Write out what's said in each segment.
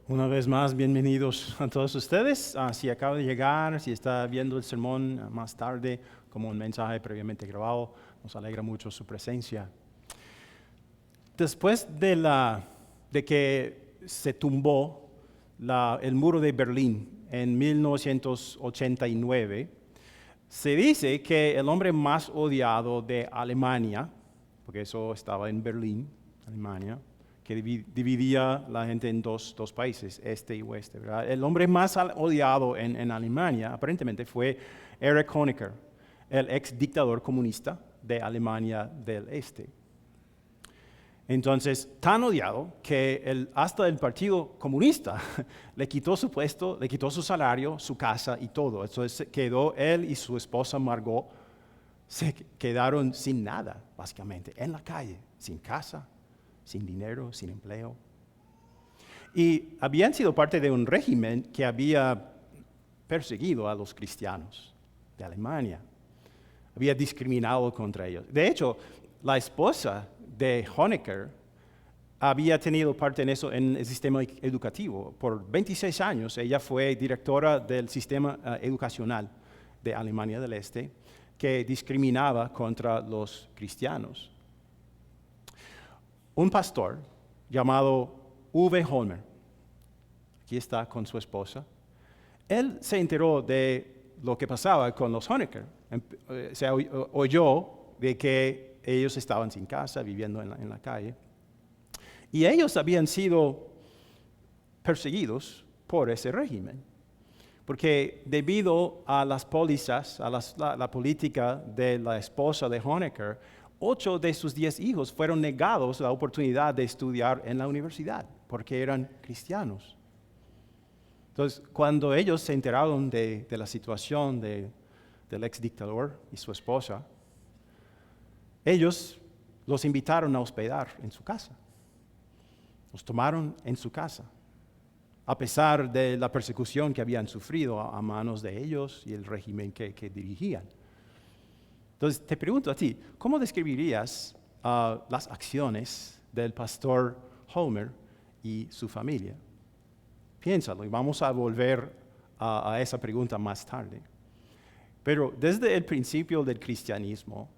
Una vez más, bienvenidos a todos ustedes. Si acaba de llegar, si está viendo el sermón más tarde como un mensaje previamente grabado, nos alegra mucho su presencia. Después de que se tumbó el muro de Berlín en 1989, se dice que el hombre más odiado de Alemania, porque eso estaba en Berlín, Alemania, que dividía la gente en dos países, este y oeste, ¿verdad? El hombre más odiado en Alemania aparentemente fue Erich Honecker, el ex dictador comunista de Alemania del Este. Entonces, tan odiado que hasta el Partido Comunista le quitó su puesto, le quitó su salario, su casa y todo. Entonces quedó él y su esposa Margot, se quedaron sin nada, básicamente, en la calle, sin casa, sin dinero, sin empleo. Y habían sido parte de un régimen que había perseguido a los cristianos de Alemania. Había discriminado contra ellos. De hecho, la esposa de Honecker había tenido parte en eso en el sistema educativo. Por 26 años ella fue directora del sistema educacional de Alemania del Este, que discriminaba contra los cristianos. Un pastor llamado Uwe Holmer, aquí está con su esposa, él se enteró de lo que pasaba con los Honecker. Se oyó de que ellos estaban sin casa, viviendo en la calle. Y ellos habían sido perseguidos por ese régimen. Porque debido a las pólizas, a la política de la esposa de Honecker, 8 de sus 10 hijos fueron negados la oportunidad de estudiar en la universidad, porque eran cristianos. Entonces, cuando ellos se enteraron de la situación del ex dictador y su esposa, ellos los invitaron a hospedar en su casa. Los tomaron en su casa, a pesar de la persecución que habían sufrido a manos de ellos y el régimen que dirigían. Entonces, te pregunto a ti, ¿cómo describirías las acciones del pastor Homer y su familia? Piénsalo y vamos a volver a esa pregunta más tarde. Pero desde el principio del cristianismo,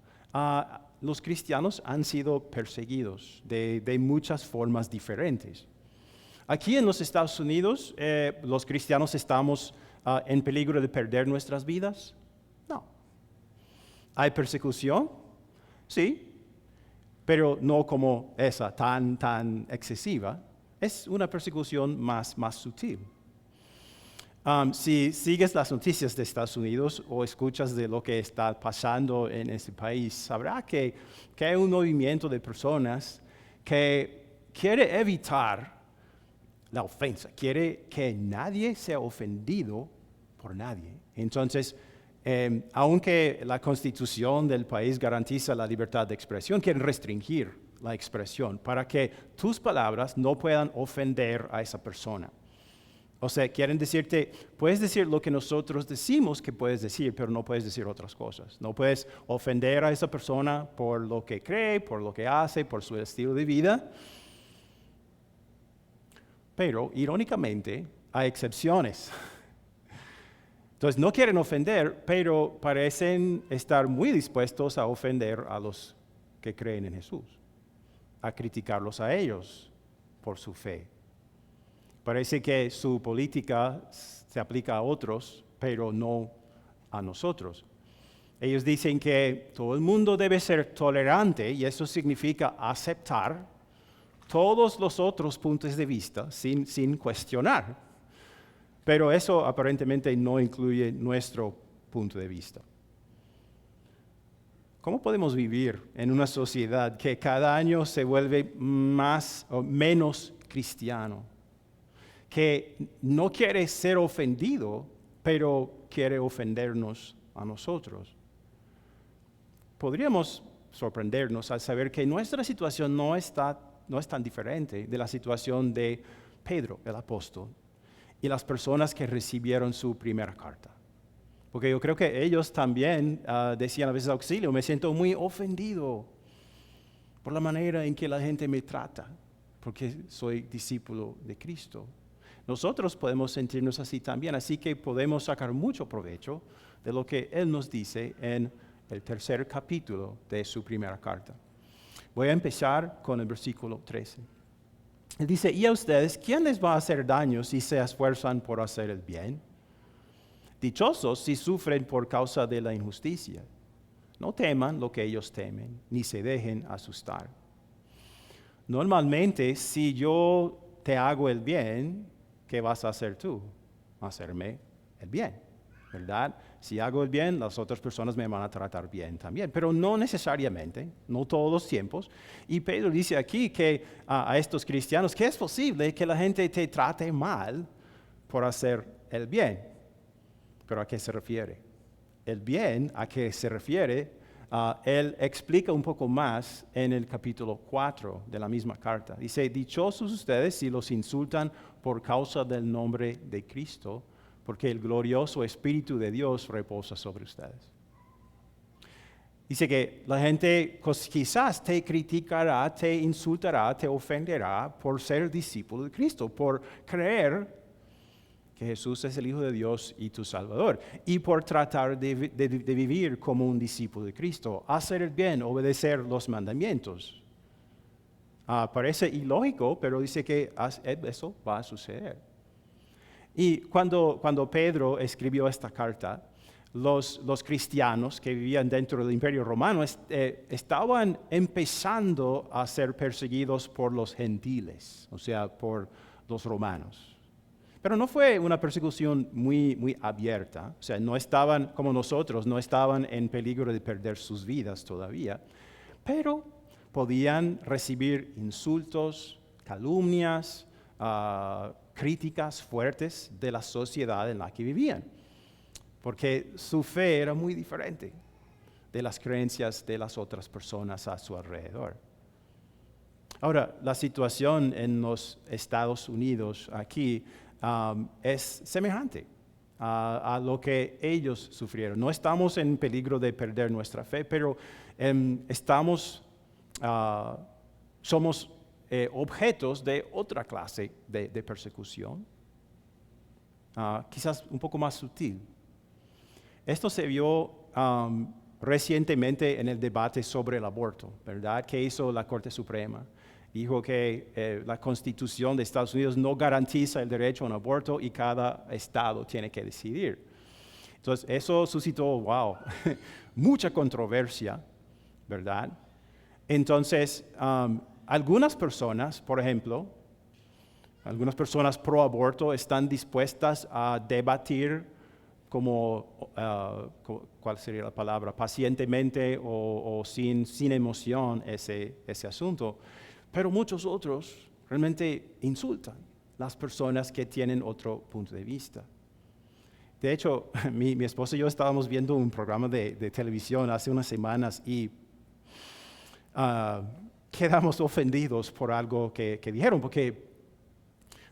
los cristianos han sido perseguidos de muchas formas diferentes. Aquí en los Estados Unidos, ¿los cristianos estamos en peligro de perder nuestras vidas? No. ¿Hay persecución? Sí, pero no como esa, tan excesiva. Es una persecución más sutil. Si sigues las noticias de Estados Unidos o escuchas de lo que está pasando en ese país, sabrás que hay un movimiento de personas que quiere evitar la ofensa, quiere que nadie sea ofendido por nadie. Entonces, aunque la Constitución del país garantiza la libertad de expresión, quieren restringir la expresión para que tus palabras no puedan ofender a esa persona. O sea, quieren decirte, puedes decir lo que nosotros decimos que puedes decir, pero no puedes decir otras cosas. No puedes ofender a esa persona por lo que cree, por lo que hace, por su estilo de vida. Pero, irónicamente, hay excepciones. Entonces, no quieren ofender, pero parecen estar muy dispuestos a ofender a los que creen en Jesús, a criticarlos a ellos por su fe. Parece que su política se aplica a otros, pero no a nosotros. Ellos dicen que todo el mundo debe ser tolerante y eso significa aceptar todos los otros puntos de vista sin cuestionar. Pero eso aparentemente no incluye nuestro punto de vista. ¿Cómo podemos vivir en una sociedad que cada año se vuelve más o menos cristiano? Que no quiere ser ofendido, pero quiere ofendernos a nosotros. Podríamos sorprendernos al saber que nuestra situación no es tan diferente de la situación de Pedro, el apóstol, y las personas que recibieron su primera carta. Porque yo creo que ellos también decían a veces auxilio, me siento muy ofendido por la manera en que la gente me trata, porque soy discípulo de Cristo. nosotros podemos sentirnos así también. Así que podemos sacar mucho provecho de lo que Él nos dice en el tercer capítulo de su primera carta. Voy a empezar con el versículo 13. Él dice, y a ustedes, ¿quién les va a hacer daño si se esfuerzan por hacer el bien? Dichosos si sufren por causa de la injusticia. No teman lo que ellos temen, ni se dejen asustar. Normalmente, si yo te hago el bien, ¿qué vas a hacer tú? Hacerme el bien, ¿verdad? Si hago el bien, las otras personas me van a tratar bien también, pero no necesariamente, no todos los tiempos. Y Pedro dice aquí que a estos cristianos que es posible que la gente te trate mal por hacer el bien. ¿Pero a qué se refiere? El bien a qué se refiere, él explica un poco más en el capítulo 4 de la misma carta. Dice, dichosos ustedes si los insultan por causa del nombre de Cristo, porque el glorioso Espíritu de Dios reposa sobre ustedes. Dice que la gente quizás te criticará, te insultará, te ofenderá por ser discípulo de Cristo, por creer que Jesús es el Hijo de Dios y tu Salvador, y por tratar de vivir como un discípulo de Cristo, hacer el bien, obedecer los mandamientos. Parece ilógico, pero dice que eso va a suceder. Y cuando Pedro escribió esta carta, los cristianos que vivían dentro del Imperio Romano estaban empezando a ser perseguidos por los gentiles, o sea, por los romanos. Pero no fue una persecución muy abierta, o sea, no estaban como nosotros, no estaban en peligro de perder sus vidas todavía, pero podían recibir insultos, calumnias, críticas fuertes de la sociedad en la que vivían, porque su fe era muy diferente de las creencias de las otras personas a su alrededor. Ahora, la situación en los Estados Unidos aquí es semejante a lo que ellos sufrieron. No estamos en peligro de perder nuestra fe, pero somos objetos de otra clase de persecución, quizás un poco más sutil. Esto se vio recientemente en el debate sobre el aborto, ¿verdad? ¿Qué hizo la Corte Suprema? Dijo que la Constitución de Estados Unidos no garantiza el derecho a un aborto y cada estado tiene que decidir. Entonces, eso suscitó, mucha controversia, ¿verdad? Entonces, algunas personas, por ejemplo, algunas personas pro aborto están dispuestas a debatir ¿cuál sería la palabra? Pacientemente o sin emoción ese asunto. Pero muchos otros realmente insultan las personas que tienen otro punto de vista. De hecho, mi esposa y yo estábamos viendo un programa de televisión hace unas semanas y quedamos ofendidos por algo que dijeron, porque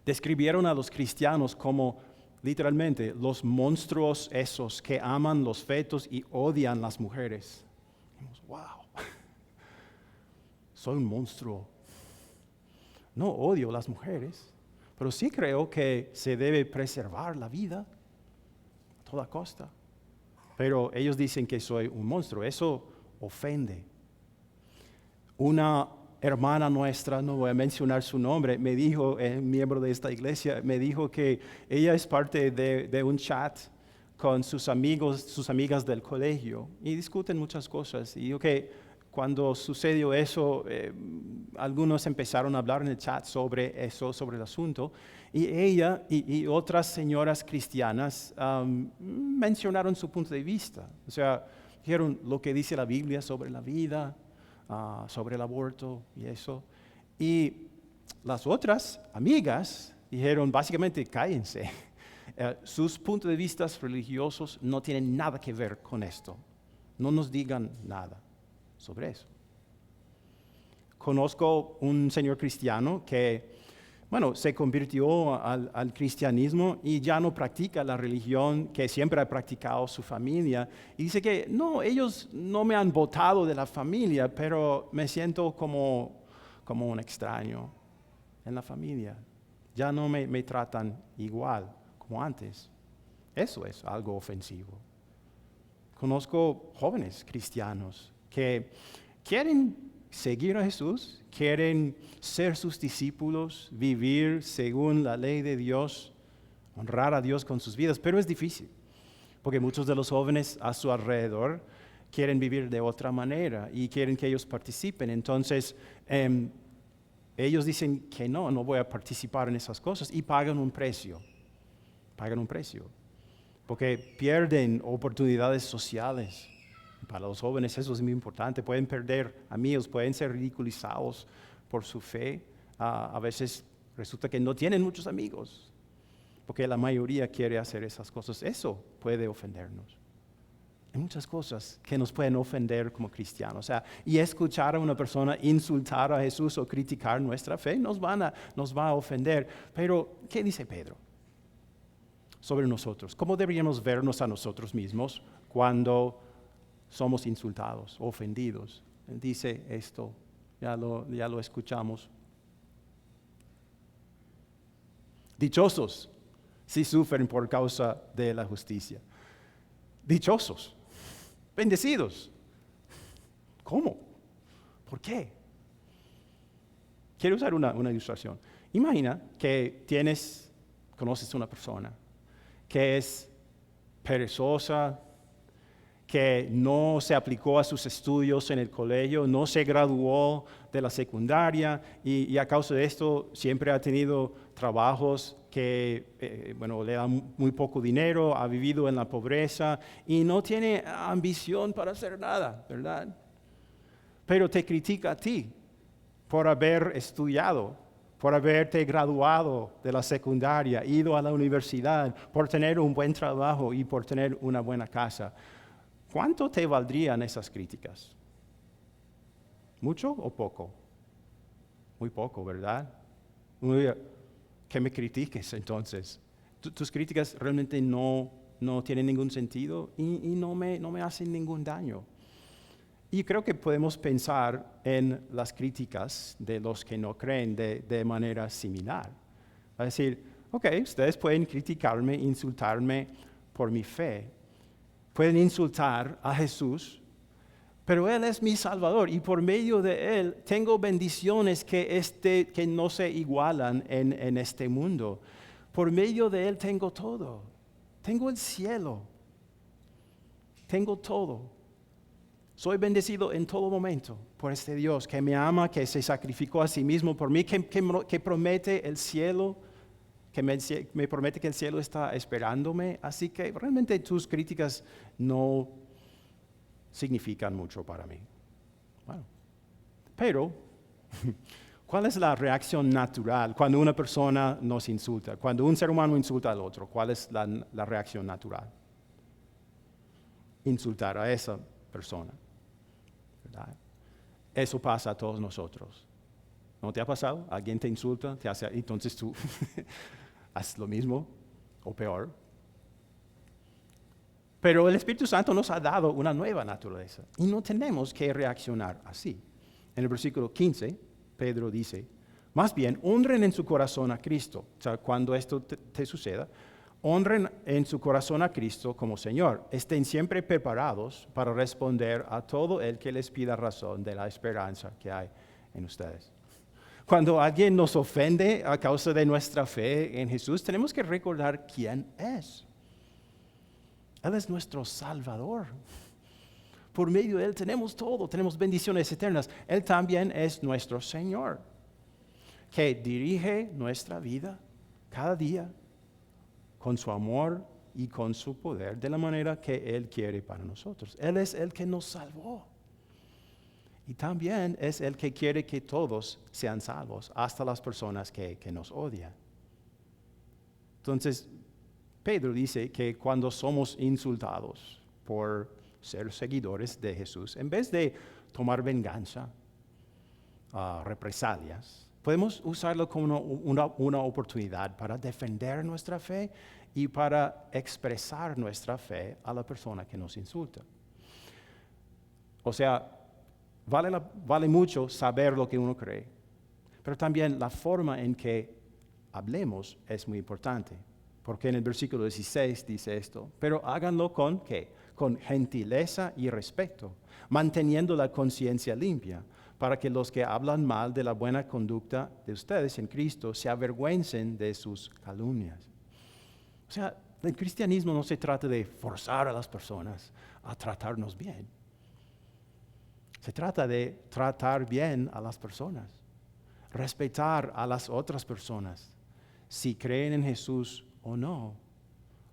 describieron a los cristianos como literalmente los monstruos esos que aman los fetos y odian las mujeres. Wow, soy un monstruo. No odio las mujeres, pero sí creo que se debe preservar la vida a toda costa. Pero ellos dicen que soy un monstruo, eso ofende. Una hermana nuestra, no voy a mencionar su nombre, me dijo, miembro de esta iglesia, me dijo que ella es parte de un chat con sus amigos, sus amigas del colegio, y discuten muchas cosas. Y dijo que cuando sucedió eso, algunos empezaron a hablar en el chat sobre eso, sobre el asunto, y ella y otras señoras cristianas mencionaron su punto de vista. O sea, dijeron lo que dice la Biblia sobre la vida, sobre el aborto y eso. Y las otras amigas dijeron básicamente, cállense. Sus puntos de vista religiosos no tienen nada que ver con esto. No nos digan nada sobre eso. Conozco un señor cristiano que, se convirtió al cristianismo y ya no practica la religión que siempre ha practicado su familia. Y dice que, no, ellos no me han botado de la familia, pero me siento como un extraño en la familia. ya no me tratan igual como antes. Eso es algo ofensivo. Conozco jóvenes cristianos que quieren seguir a Jesús, quieren ser sus discípulos, vivir según la ley de Dios, honrar a Dios con sus vidas, pero es difícil, porque muchos de los jóvenes a su alrededor quieren vivir de otra manera y quieren que ellos participen. Entonces, ellos dicen que no voy a participar en esas cosas y pagan un precio, porque pierden oportunidades sociales. Para los jóvenes eso es muy importante, pueden perder amigos, pueden ser ridiculizados por su fe. A veces resulta que no tienen muchos amigos, porque la mayoría quiere hacer esas cosas. Eso puede ofendernos. Hay muchas cosas que nos pueden ofender como cristianos. Y escuchar a una persona insultar a Jesús o criticar nuestra fe nos va a ofender. Pero, ¿qué dice Pedro sobre nosotros? ¿Cómo deberíamos vernos a nosotros mismos cuando somos insultados, ofendidos? Él dice esto, ya lo escuchamos. Dichosos si sufren por causa de la justicia. Dichosos, bendecidos. ¿Cómo? ¿Por qué? Quiero usar una ilustración. Imagina que conoces a una persona que es perezosa, que no se aplicó a sus estudios en el colegio, no se graduó de la secundaria y a causa de esto siempre ha tenido trabajos que le dan muy poco dinero, ha vivido en la pobreza y no tiene ambición para hacer nada, ¿verdad? Pero te critica a ti por haber estudiado, por haberte graduado de la secundaria, ido a la universidad, por tener un buen trabajo y por tener una buena casa. ¿Cuánto te valdrían esas críticas? ¿Mucho o poco? Muy poco, ¿verdad? Que me critiques entonces. Tus críticas realmente no tienen ningún sentido y no me hacen ningún daño. Y creo que podemos pensar en las críticas de los que no creen de manera similar. Va a decir, ok, ustedes pueden criticarme, insultarme por mi fe. Pueden insultar a Jesús, pero Él es mi Salvador y por medio de Él tengo bendiciones que no se igualan en este mundo. Por medio de Él tengo todo. Tengo el cielo. Tengo todo. Soy bendecido en todo momento por este Dios que me ama, que se sacrificó a sí mismo por mí, que promete el cielo, que me promete que el cielo está esperándome. Así que realmente tus críticas no significan mucho para mí. Bueno, pero, ¿cuál es la reacción natural cuando una persona nos insulta? Cuando un ser humano insulta al otro, ¿cuál es la reacción natural? Insultar a esa persona, ¿verdad? Eso pasa a todos nosotros. ¿No te ha pasado? Alguien te insulta, entonces tú haces lo mismo o peor. Pero el Espíritu Santo nos ha dado una nueva naturaleza y no tenemos que reaccionar así. En el versículo 15, Pedro dice, más bien, honren en su corazón a Cristo. O sea, cuando esto te suceda, honren en su corazón a Cristo como Señor. Estén siempre preparados para responder a todo el que les pida razón de la esperanza que hay en ustedes. Cuando alguien nos ofende a causa de nuestra fe en Jesús, tenemos que recordar quién es. Él es nuestro Salvador. Por medio de Él tenemos todo, tenemos bendiciones eternas. Él también es nuestro Señor, que dirige nuestra vida cada día con su amor y con su poder, de la manera que Él quiere para nosotros. Él es el que nos salvó. Y también es el que quiere que todos sean salvos, hasta las personas que nos odian. Entonces, Pedro dice que cuando somos insultados por ser seguidores de Jesús, en vez de tomar venganza, represalias, podemos usarlo como una oportunidad para defender nuestra fe y para expresar nuestra fe a la persona que nos insulta. O sea, vale mucho saber lo que uno cree, pero también la forma en que hablemos es muy importante. Porque en el versículo 16 dice esto, pero háganlo con ¿qué? Con gentileza y respeto, manteniendo la conciencia limpia, para que los que hablan mal de la buena conducta de ustedes en Cristo se avergüencen de sus calumnias. O sea, el cristianismo no se trata de forzar a las personas a tratarnos bien. Se trata de tratar bien a las personas, respetar a las otras personas, si creen en Jesús o no,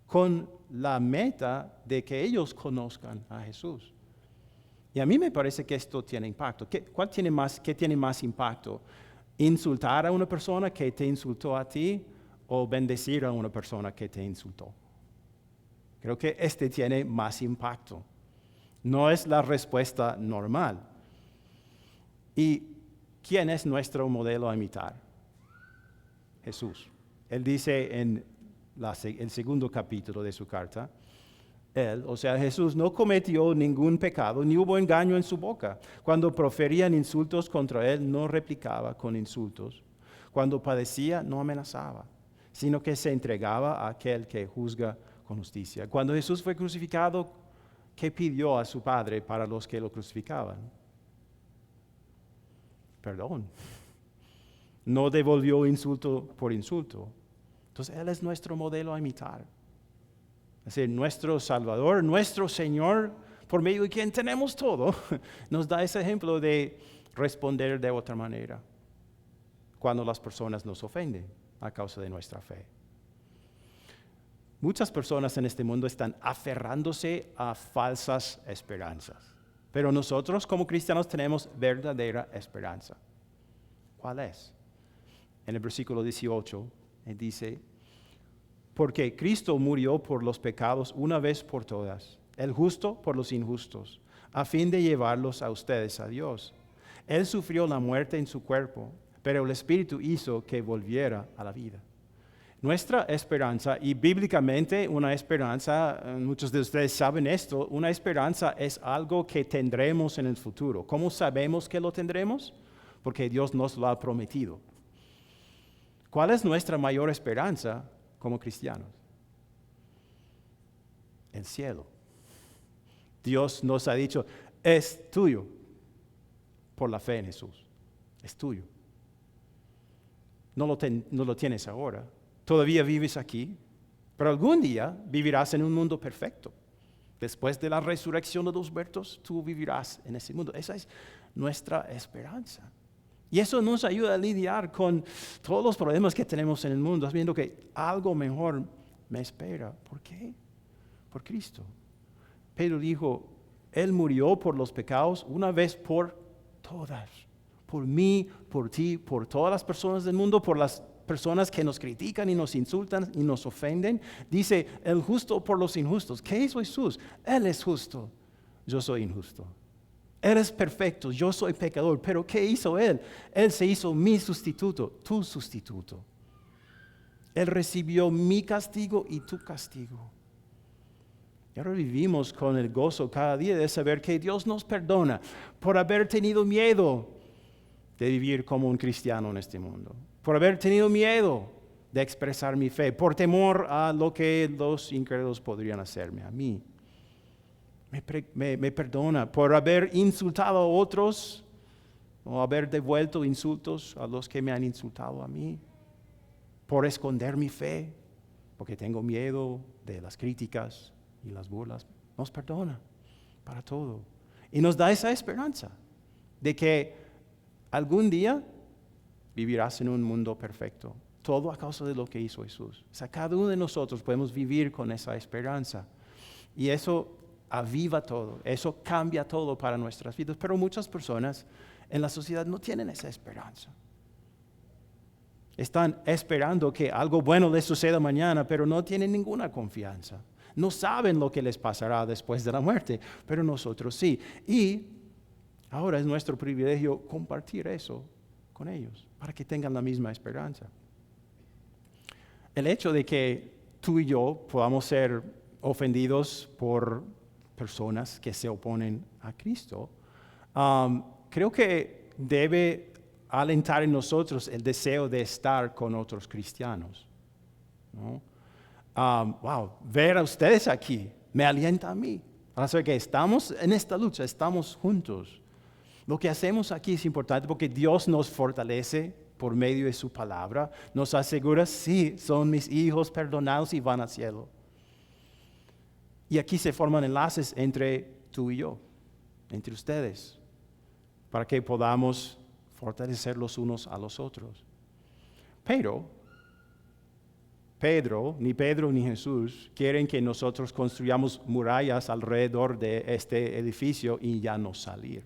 con la meta de que ellos conozcan a Jesús. Y a mí me parece que esto tiene impacto. ¿Qué tiene más impacto? ¿Insultar a una persona que te insultó a ti o bendecir a una persona que te insultó? Creo que este tiene más impacto. No es la respuesta normal. ¿Y quién es nuestro modelo a imitar? Jesús. Él dice en el segundo capítulo de su carta, Jesús no cometió ningún pecado, ni hubo engaño en su boca. Cuando proferían insultos contra él, no replicaba con insultos. Cuando padecía, no amenazaba, sino que se entregaba a aquel que juzga con justicia. Cuando Jesús fue crucificado, ¿qué pidió a su Padre para los que lo crucificaban? Perdón. No devolvió insulto por insulto. Entonces, Él es nuestro modelo a imitar. Es decir, nuestro Salvador, nuestro Señor, por medio de quien tenemos todo, nos da ese ejemplo de responder de otra manera cuando las personas nos ofenden a causa de nuestra fe. Muchas personas en este mundo están aferrándose a falsas esperanzas, pero nosotros como cristianos tenemos verdadera esperanza. ¿Cuál es? En el versículo 18, él dice, porque Cristo murió por los pecados una vez por todas, el justo por los injustos, a fin de llevarlos a ustedes a Dios. Él sufrió la muerte en su cuerpo, pero el Espíritu hizo que volviera a la vida. Nuestra esperanza, y bíblicamente una esperanza, muchos de ustedes saben esto, una esperanza es algo que tendremos en el futuro. ¿Cómo sabemos que lo tendremos? Porque Dios nos lo ha prometido. ¿Cuál es nuestra mayor esperanza como cristianos? El cielo. Dios nos ha dicho, es tuyo por la fe en Jesús. Es tuyo. No lo tienes ahora. Todavía vives aquí, pero algún día vivirás en un mundo perfecto. Después de la resurrección de los muertos, tú vivirás en ese mundo. Esa es nuestra esperanza. Y eso nos ayuda a lidiar con todos los problemas que tenemos en el mundo, sabiendo que algo mejor me espera. ¿Por qué? Por Cristo. Pedro dijo, Él murió por los pecados una vez por todas. Por mí, por ti, por todas las personas del mundo, por las personas que nos critican y nos insultan y nos ofenden. Dice, el justo por los injustos. ¿Qué hizo Jesús? Él es justo, yo soy injusto. Él es perfecto, yo soy pecador. Pero ¿qué hizo Él? Él se hizo mi sustituto, tu sustituto. Él recibió mi castigo y tu castigo. Y ahora vivimos con el gozo cada día de saber que Dios nos perdona por haber tenido miedo de vivir como un cristiano en este mundo, por haber tenido miedo de expresar mi fe, por temor a lo que los incrédulos podrían hacerme a mí. Me perdona por haber insultado a otros o haber devuelto insultos a los que me han insultado a mí, por esconder mi fe, porque tengo miedo de las críticas y las burlas. Nos perdona para todo. Y nos da esa esperanza de que algún día vivirás en un mundo perfecto. Todo a causa de lo que hizo Jesús. O sea, cada uno de nosotros podemos vivir con esa esperanza. Y eso aviva todo, eso cambia todo para nuestras vidas. Pero muchas personas en la sociedad no tienen esa esperanza. Están esperando que algo bueno les suceda mañana, pero no tienen ninguna confianza. No saben lo que les pasará después de la muerte, pero nosotros sí. Y ahora es nuestro privilegio compartir eso con ellos, para que tengan la misma esperanza. El hecho de que tú y yo podamos ser ofendidos por personas que se oponen a Cristo, creo que debe alentar en nosotros el deseo de estar con otros cristianos, ¿no? Wow, ver a ustedes aquí me alienta a mí. Para saber que estamos en esta lucha, estamos juntos. Lo que hacemos aquí es importante porque Dios nos fortalece por medio de su palabra. Nos asegura, sí, son mis hijos perdonados y van al cielo. Y aquí se forman enlaces entre tú y yo, entre ustedes, para que podamos fortalecer los unos a los otros. Pero ni Pedro ni Jesús quieren que nosotros construyamos murallas alrededor de este edificio y ya no salir.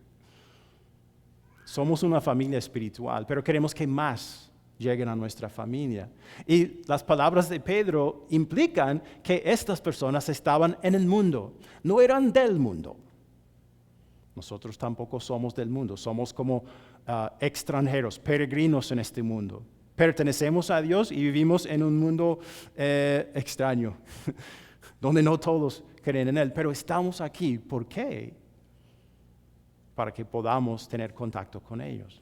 Somos una familia espiritual, pero queremos que más lleguen a nuestra familia. Y las palabras de Pedro implican que estas personas estaban en el mundo, no eran del mundo. Nosotros tampoco somos del mundo, somos como extranjeros, peregrinos en este mundo. Pertenecemos a Dios y vivimos en un mundo extraño, donde no todos creen en Él, pero estamos aquí. ¿Por qué? Para que podamos tener contacto con ellos,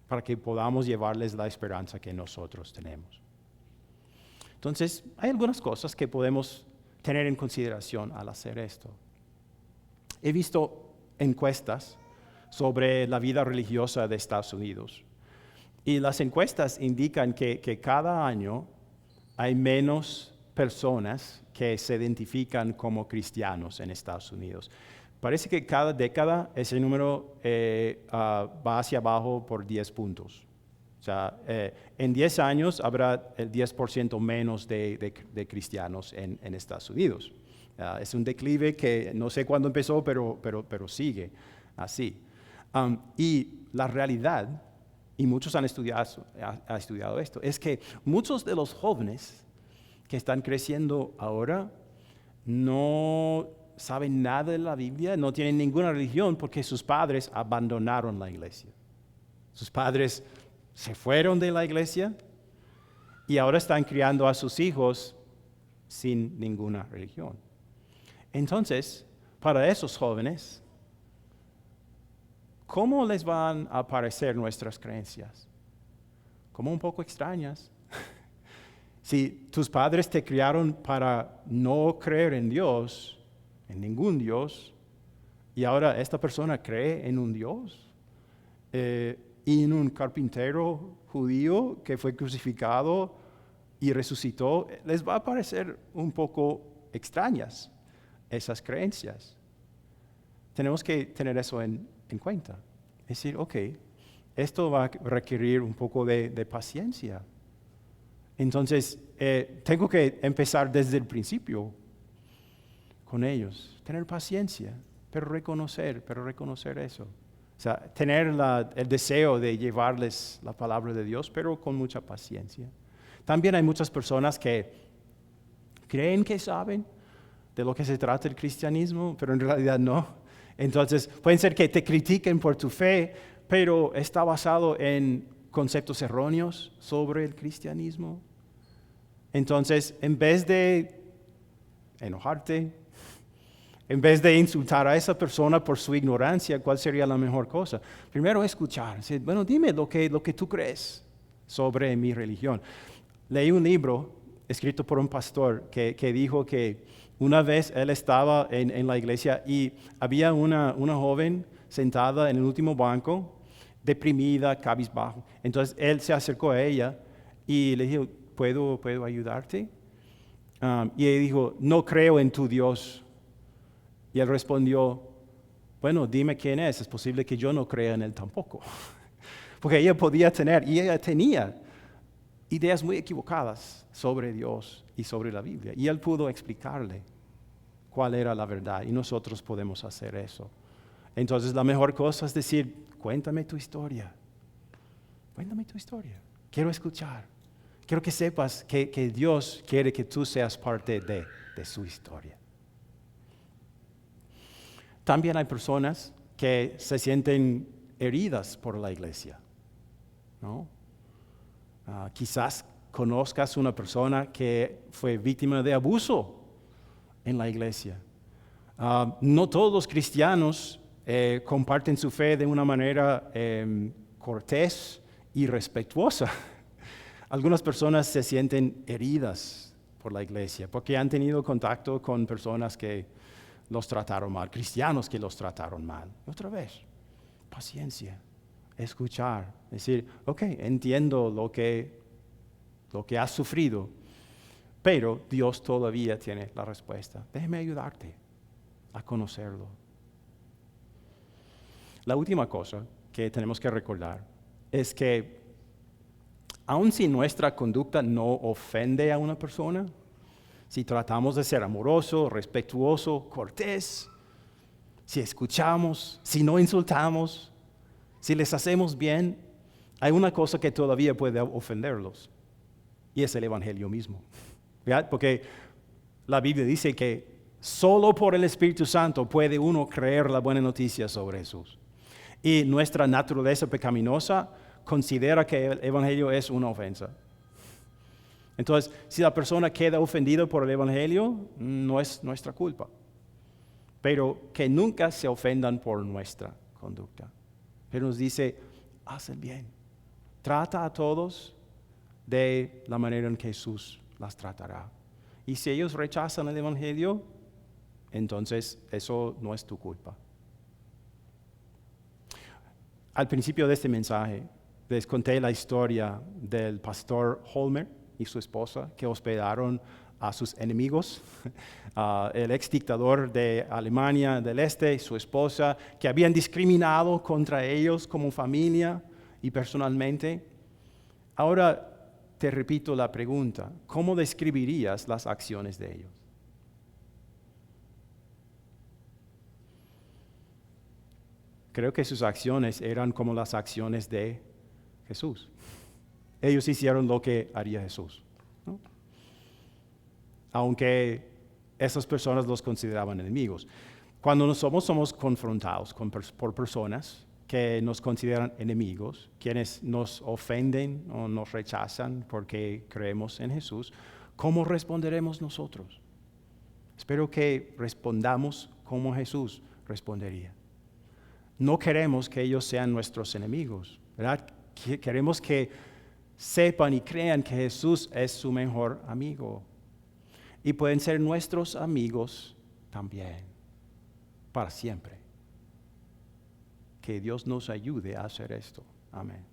para que podamos llevarles la esperanza que nosotros tenemos. Entonces, hay algunas cosas que podemos tener en consideración al hacer esto. He visto encuestas sobre la vida religiosa de Estados Unidos. Y las encuestas indican que cada año hay menos personas que se identifican como cristianos en Estados Unidos. Parece que cada década ese número va hacia abajo por 10 puntos. O sea, en 10 años habrá el 10% menos de cristianos en Estados Unidos. Es un declive que no sé cuándo empezó, pero sigue así. Y la realidad, y muchos han estudiado esto, es que muchos de los jóvenes que están creciendo ahora no saben nada de la Biblia, no tienen ninguna religión porque sus padres abandonaron la iglesia. Sus padres se fueron de la iglesia y ahora están criando a sus hijos sin ninguna religión. Entonces, para esos jóvenes, ¿cómo les van a parecer nuestras creencias? Como un poco extrañas. Si tus padres te criaron para no creer en Dios, en ningún Dios, y ahora esta persona cree en un Dios, y en un carpintero judío que fue crucificado y resucitó, les va a parecer un poco extrañas esas creencias. Tenemos que tener eso en cuenta. Es decir, ok, esto va a requerir un poco de paciencia. Entonces, tengo que empezar desde el principio con ellos. Tener paciencia, pero reconocer eso. O sea, tener el deseo de llevarles la palabra de Dios, pero con mucha paciencia. También hay muchas personas que creen que saben de lo que se trata el cristianismo, pero en realidad no. Entonces, pueden ser que te critiquen por tu fe, pero está basado en conceptos erróneos sobre el cristianismo. Entonces, en vez de enojarte, en vez de insultar a esa persona por su ignorancia, ¿cuál sería la mejor cosa? Primero escuchar. Bueno, dime lo que tú crees sobre mi religión. Leí un libro escrito por un pastor que dijo que una vez él estaba en la iglesia y había una joven sentada en el último banco, deprimida, cabizbajo. Entonces él se acercó a ella y le dijo, ¿puedo ayudarte? Y ella dijo, no creo en tu Dios. Y él respondió, bueno, dime quién es posible que yo no crea en él tampoco. Porque ella podía tener, y ella tenía, ideas muy equivocadas sobre Dios y sobre la Biblia. Y él pudo explicarle cuál era la verdad, y nosotros podemos hacer eso. Entonces la mejor cosa es decir, cuéntame tu historia. Cuéntame tu historia. Quiero escuchar. Quiero que sepas que Dios quiere que tú seas parte de su historia. También hay personas que se sienten heridas por la iglesia, ¿no? Quizás conozcas una persona que fue víctima de abuso en la iglesia. No todos los cristianos comparten su fe de una manera cortés y respetuosa. Algunas personas se sienten heridas por la iglesia porque han tenido contacto con personas que los trataron mal, cristianos que los trataron mal. Otra vez, paciencia, escuchar, decir, ok, entiendo lo que has sufrido, pero Dios todavía tiene la respuesta. Déjeme ayudarte a conocerlo. La última cosa que tenemos que recordar es que aun si nuestra conducta no ofende a una persona, si tratamos de ser amoroso, respetuoso, cortés, si escuchamos, si no insultamos, si les hacemos bien, hay una cosa que todavía puede ofenderlos, y es el Evangelio mismo. ¿Verdad? Porque la Biblia dice que solo por el Espíritu Santo puede uno creer la buena noticia sobre Jesús. Y nuestra naturaleza pecaminosa considera que el Evangelio es una ofensa. Entonces, si la persona queda ofendida por el Evangelio, no es nuestra culpa. Pero que nunca se ofendan por nuestra conducta. Pero nos dice, haz el bien. Trata a todos de la manera en que Jesús las tratará. Y si ellos rechazan el Evangelio, entonces eso no es tu culpa. Al principio de este mensaje, les conté la historia del pastor Holmer y su esposa que hospedaron a sus enemigos, el ex dictador de Alemania del Este y su esposa, que habían discriminado contra ellos como familia y personalmente. Ahora te repito la pregunta, ¿cómo describirías las acciones de ellos? Creo que sus acciones eran como las acciones de Jesús. Ellos hicieron lo que haría Jesús, ¿no? Aunque esas personas los consideraban enemigos. Cuando somos confrontados por personas que nos consideran enemigos, quienes nos ofenden o nos rechazan porque creemos en Jesús, ¿cómo responderemos nosotros? Espero que respondamos como Jesús respondería. No queremos que ellos sean nuestros enemigos, ¿verdad? Queremos que sepan y crean que Jesús es su mejor amigo. Y pueden ser nuestros amigos también, para siempre. Que Dios nos ayude a hacer esto. Amén.